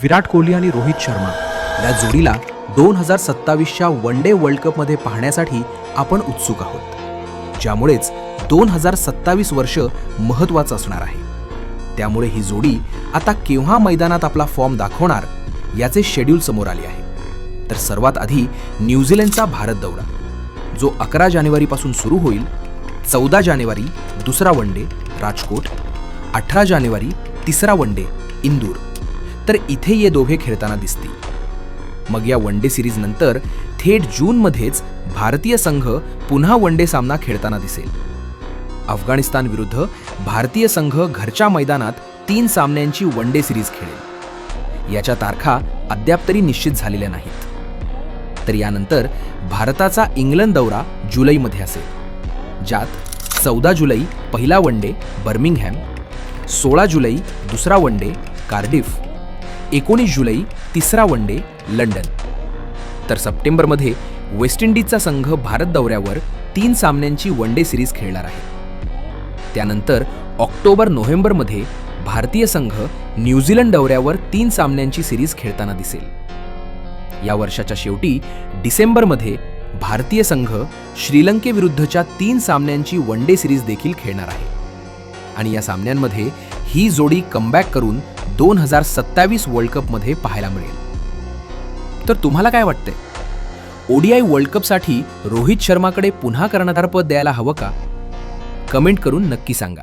विराट कोहली आणि रोहित शर्मा या जोडीला 2027च्या वन डे वर्ल्ड कपमध्ये पाहण्यासाठी आपण उत्सुक आहोत, ज्यामुळेच 2027 वर्ष महत्त्वाचं असणार आहे। त्यामुळे ही जोडी आता केव्हा मैदानात आपला फॉर्म दाखवणार याचे शेड्यूल समोर आले आहे। तर सर्वात आधी न्यूझीलंडचा भारत दौरा, जो 11 जानेवारीपासून सुरू होईल। 14 जानेवारी दुसरा वन डे राजकोट, 18 जानेवारी तिसरा वन डे इंदूर। तर इथे ये दोघे खेळताना दिसतील। मग या वन डे सिरीज नंतर थेट जूनमध्येच भारतीय संघ पुन्हा वन डे सामना खेळताना दिसेल। अफगाणिस्तान विरुद्ध भारतीय संघ घरच्या मैदानात 3 सामन्यांची वन डे सिरीज खेळेल। याच्या तारखा अद्याप तरी निश्चित झालेल्या नाहीत। तर यानंतर भारताचा इंग्लंड दौरा जुलैमध्ये असेल, ज्यात 14 जुलै पहिला वन डे बर्मिंगहॅम, 16 जुलै दुसरा वन डे कार्डिफ, 19 जुलै तिसरा वन डे लंडन। तर सप्टेंबरमध्ये वेस्ट इंडिजचा संघ भारत दौऱ्यावर 3 सामन्यांची वन डे सिरीज खेळणार आहे। त्यानंतर ऑक्टोबर-नोव्हेंबरमध्ये भारतीय संघ न्यूझीलंड दौऱ्यावर 3 सामन्यांची सिरीज खेळताना दिसेल। या वर्षाच्या शेवटी डिसेंबरमध्ये भारतीय संघ श्रीलंकेविरुद्धच्या 3 सामन्यांची वन डे सिरीज देखील खेळणार आहे। आणि या सामन्यांमध्ये ही जोडी कमबॅक करून 2027 वर्ल्ड कपमध्ये पाहायला मिळेल। तर तुम्हाला काय वाटतंय? ओडीआय वर्ल्ड कपसाठी रोहित शर्माकडे पुन्हा कर्णधारपद द्यायला हवं का? कमेंट करून नक्की सांगा।